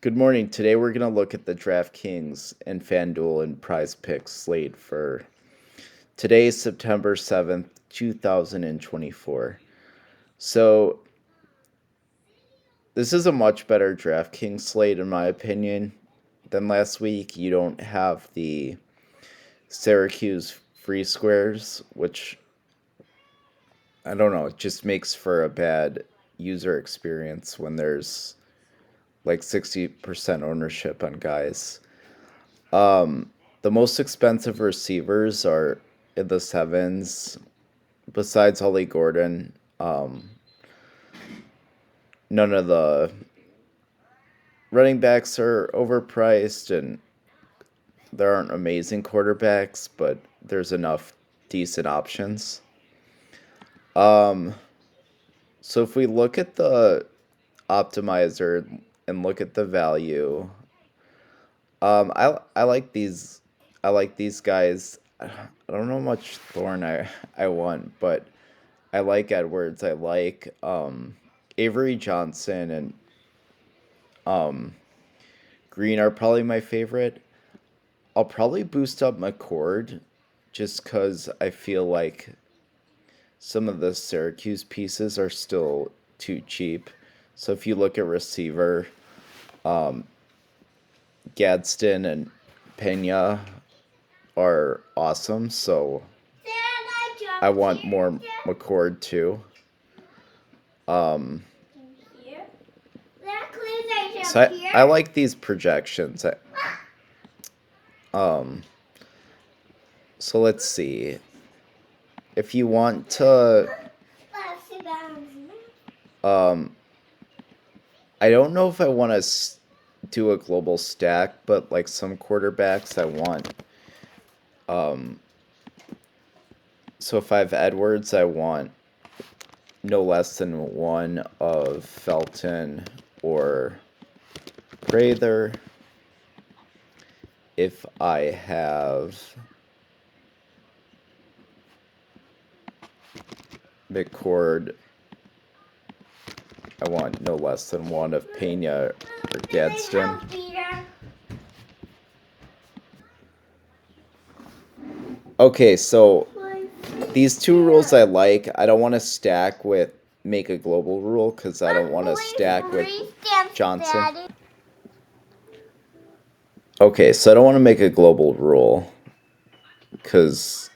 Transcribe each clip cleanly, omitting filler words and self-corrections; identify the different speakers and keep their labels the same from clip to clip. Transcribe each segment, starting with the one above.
Speaker 1: Good morning. Today we're going to look at the Draftkings and Fanduel and Prizepicks slate for today, September 7th, 2024. So, this is a much better Draftkings slate, in my opinion, than last week. You don't have the Syracuse free squares, which I don't know, it just makes for a bad user experience when there's like 60% ownership on guys. The most expensive receivers are in the sevens, besides Holly Gordon. None of the running backs are overpriced, and there aren't amazing quarterbacks, but there's enough decent options. So if we look at the optimizer and look at the value, I like these. I like these guys. I don't know how much Thorn I want, but I like Edwards. I like Avery Johnson and Green are probably my favorite. I'll probably boost up McCord just because I feel like some of the Syracuse pieces are still too cheap. So if you look at receiver, Gadsden and Pena are awesome. So I want more McCord too. So I like these projections. So let's see. If you want to, I don't know if I want to do a global stack, but like some quarterbacks I want. So if I have Edwards, I want no less than one of Felton or Prather. If I have McCord, I want no less than one of Pena or Gadsden. Okay, so these two rules I like. I don't want to stack with make a global rule because I don't want to stack with Johnson. Okay, so I don't want to make a global rule because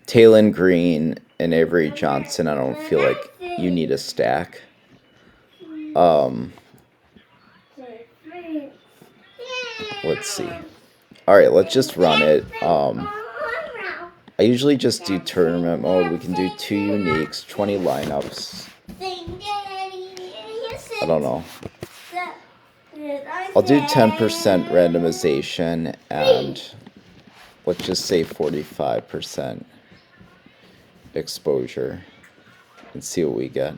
Speaker 1: Taylon Green and Avery Johnson, I don't feel like you need a stack. Let's see. All right, let's just run it. I usually just do tournament mode. We can do 2 uniques, 20 lineups. I don't know. I'll do 10% randomization and let's just say 45% exposure and see what we get.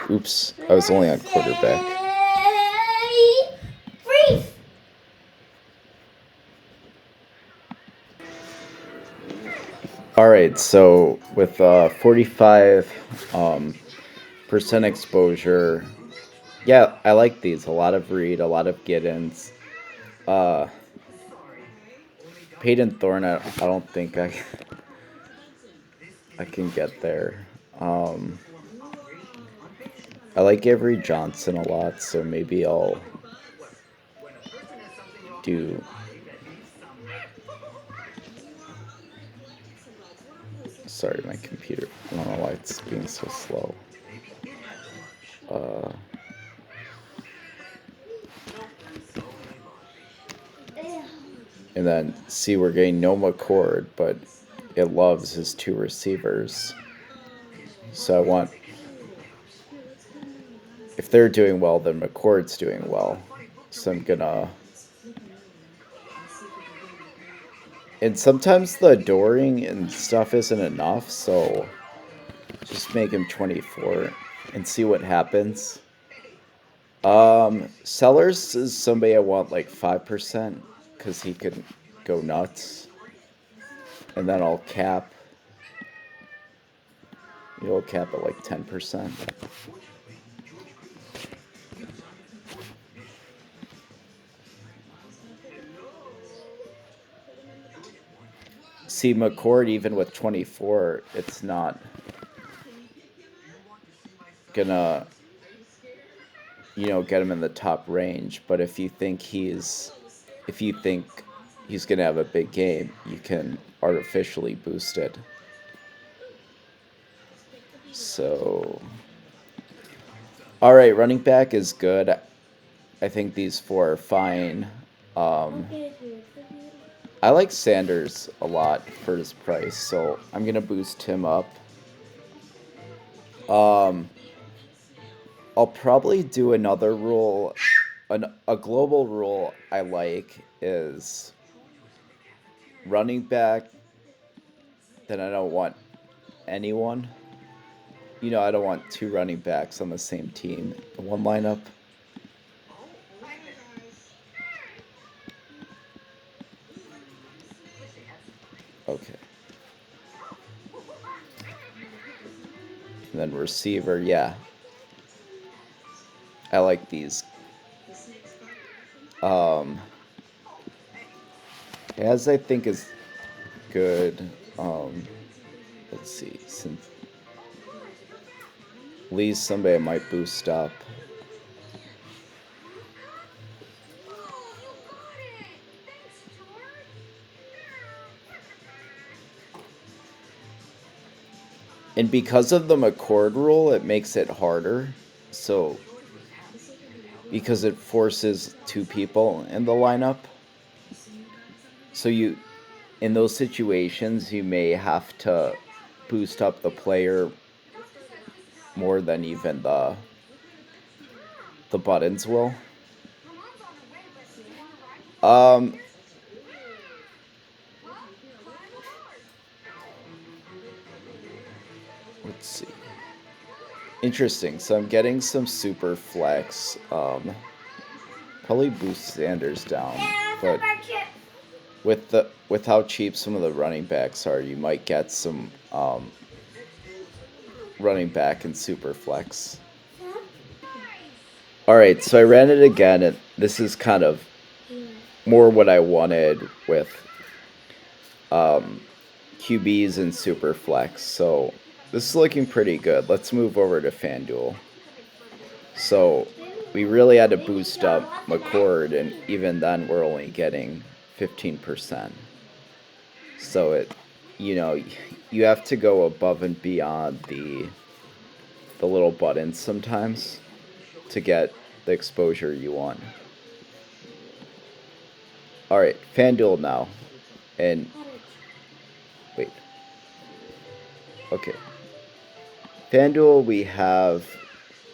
Speaker 1: Oops. I was only on quarterback. All right, so with 45% exposure, yeah, I like these. A lot of Reed, a lot of Giddens. Peyton Thorne, I don't think I can get there. I like Avery Johnson a lot, so maybe I'll do. Sorry, my computer. I don't know why it's being so slow. And then, see, we're getting no McCord, but it loves his 2 receivers. So I want if they're doing well, then McCord's doing well. So I'm gonna. And sometimes the adoring and stuff isn't enough, so just make him 24 and see what happens. Sellers is somebody I want like 5% because he could go nuts. And then I'll cap. You'll cap at like 10%. See, McCord, even with 24, it's not gonna, get him in the top range. But if you think he's gonna have a big game, you can artificially boost it. So, all right, running back is good. I think these four are fine. I like Sanders a lot for his price, so I'm gonna boost him up. I'll probably do another rule. A global rule I like is running back. Then I don't want anyone. I don't want two running backs on the same team in one lineup. Okay. And then receiver, yeah. I like these. As I think is good. Let's see. Since Lee's somebody I might boost up. And because of the McCord rule, it makes it harder. So, because it forces two people in the lineup. So in those situations, you may have to boost up the player more than even the buttons will. Let's see. Interesting. So I'm getting some super flex. Probably boost Sanders down, but with how cheap some of the running backs are, you might get some running back and super flex. All right, so I ran it again, and this is kind of more what I wanted with QBs and super flex. So this is looking pretty good. Let's move over to Fanduel. So we really had to boost up McCord, and even then we're only getting 15%. So you have to go above and beyond the little buttons sometimes to get the exposure you want. All right, FanDuel now. And wait. Okay. FanDuel, we have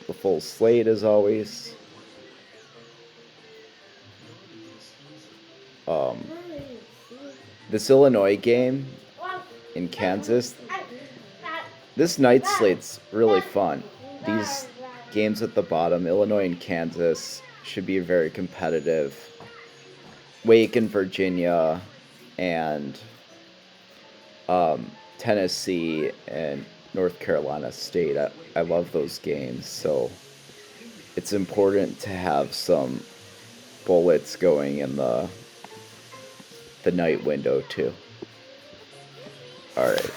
Speaker 1: the full slate as always. This Illinois game in Kansas, this night slate's really fun. These games at the bottom, Illinois and Kansas, should be very competitive. Wake and Virginia and Tennessee and North Carolina State. I love those games, so it's important to have some bullets going in the night window too. All right.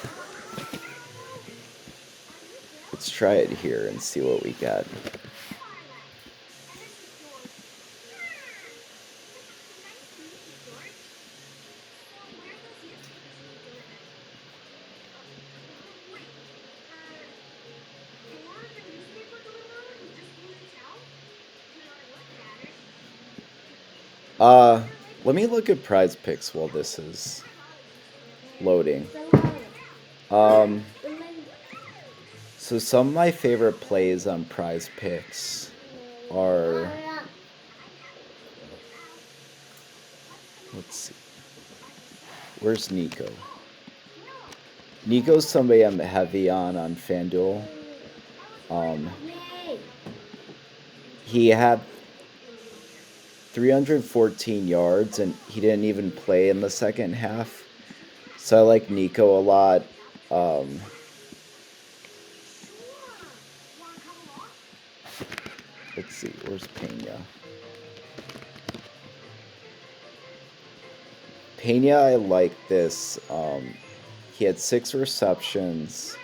Speaker 1: Let's try it here and see what we get. Let me look at Prizepicks while this is loading. So some of my favorite plays on Prizepicks are, let's see, where's Nico? Nico's somebody I'm heavy on Fanduel. He had 314 yards, and he didn't even play in the second half. So I like Nico a lot. Let's see, where's Pena? Pena, I like this. He had 6 receptions.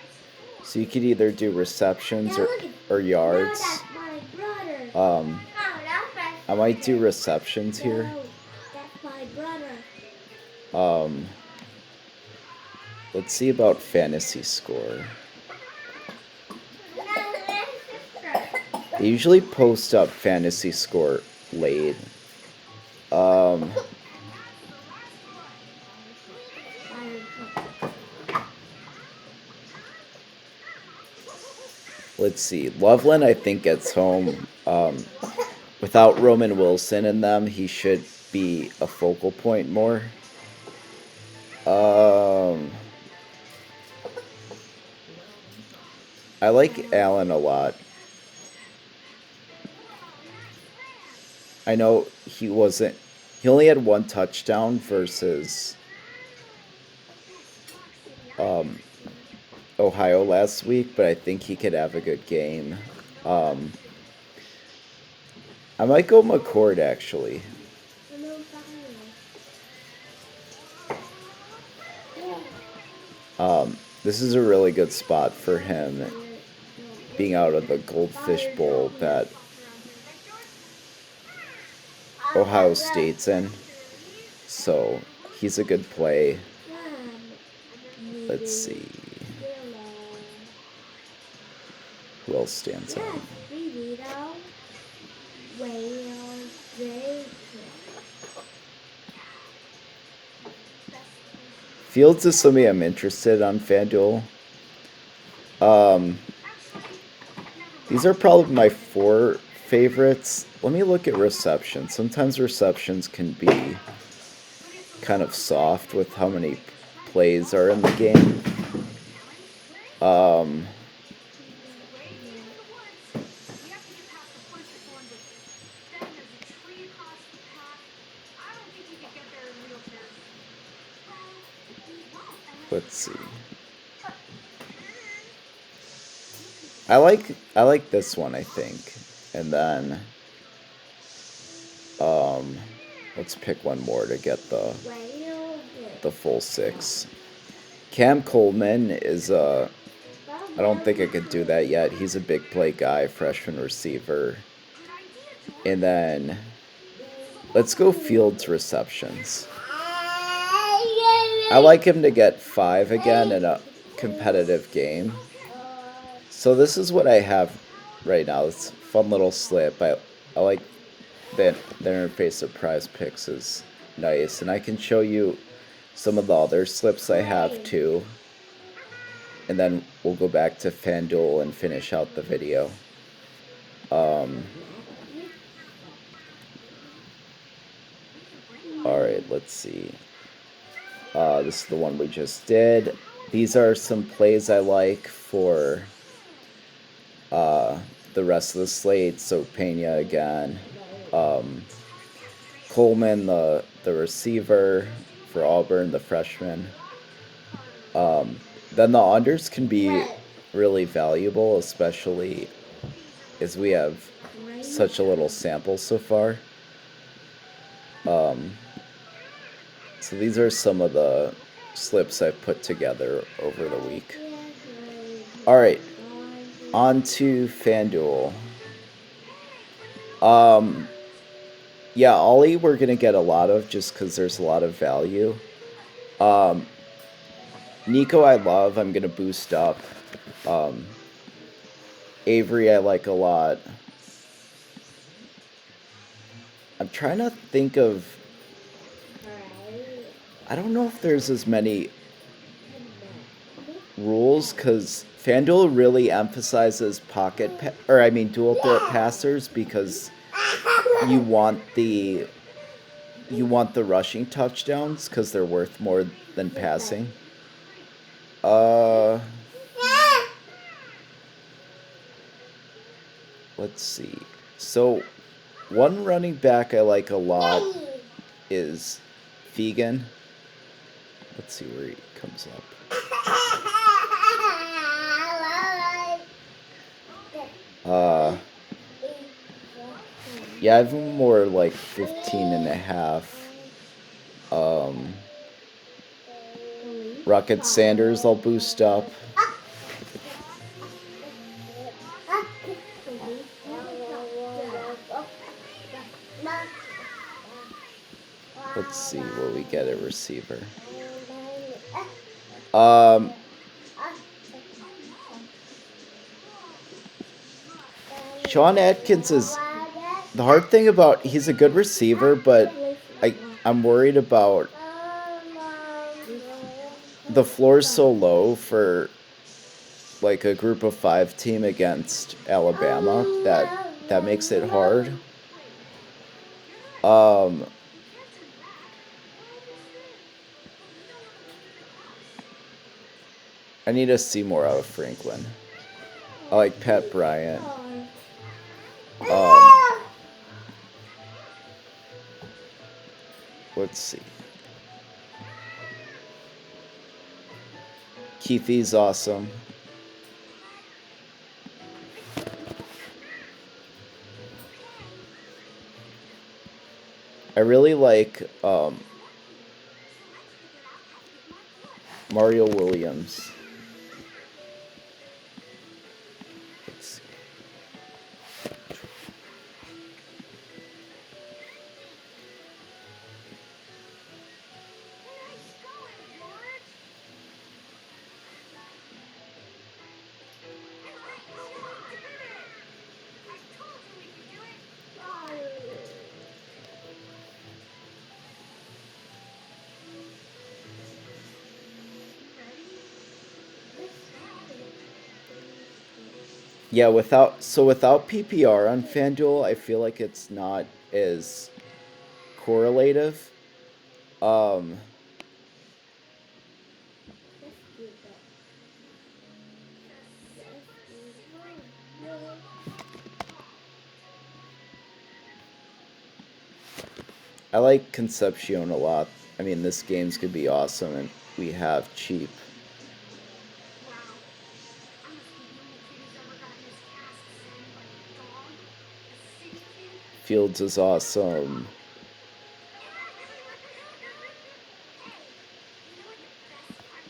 Speaker 1: So you could either do receptions or yards. I might do receptions here. Let's see about fantasy score. They usually post up fantasy score late. Let's see. Loveland, I think, gets home. Without Roman Wilson in them, he should be a focal point more. I like Allen a lot. I know he only had 1 touchdown versus Ohio last week, but I think he could have a good game. I might go McCord, actually. This is a really good spot for him, being out of the Goldfish Bowl that Ohio State's in. So he's a good play. Let's see. Who else stands out? Fields is somebody I'm interested on Fanduel. These are probably my 4 favorites. Let me look at receptions. Sometimes receptions can be kind of soft with how many plays are in the game. Let's see. I like this one, I think. And then let's pick one more to get the full 6. Cam Coleman is I don't think I could do that yet. He's a big play guy, freshman receiver. And then let's go Fields receptions. I like him to get 5 again in a competitive game. So this is what I have right now. It's a fun little slip. I like the interface of Prizepicks is nice. And I can show you some of the other slips I have too. And then we'll go back to Fanduel and finish out the video. Alright, let's see. This is the one we just did. These are some plays I like for the rest of the slate. So Pena again. Coleman, the receiver for Auburn, the freshman. Then the unders can be really valuable, especially as we have such a little sample so far. So these are some of the slips I've put together over the week. Alright, on to Fanduel. Yeah, Ollie we're going to get a lot of just because there's a lot of value. Nico I love. I'm going to boost up. Avery I like a lot. I'm trying to think of... I don't know if there's as many rules because FanDuel really emphasizes dual threat passers because you want the rushing touchdowns because they're worth more than passing. Let's see. So, one running back I like a lot is Fegan. Let's see where he comes up. Yeah, I have him more like 15.5. Rocket Sanders I'll boost up. Let's see what we get at receiver. Sean Atkins is the hard thing about he's a good receiver, but I'm worried about the floor's so low for like a group of 5 team against Alabama that makes it hard. I need to see more out of Franklin. I like Pat Bryant. Let's see. Keithy's awesome. I really like Mario Williams. Let's see. Yeah, without PPR on FanDuel, I feel like it's not as correlative. I like Concepcion a lot. I mean, this game's could be awesome, and we have cheap. Fields is awesome.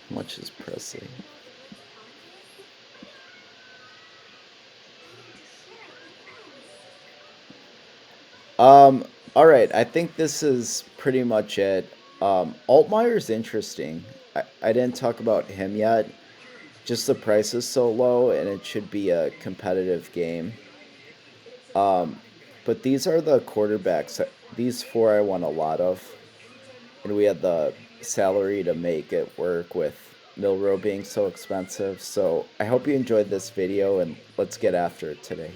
Speaker 1: How much is Presley? Alright, I think this is pretty much it. Altmaier's interesting. I didn't talk about him yet. Just the price is so low, and it should be a competitive game. But these are the quarterbacks. These 4 I want a lot of. And we had the salary to make it work with Milrow being so expensive. So I hope you enjoyed this video, and let's get after it today.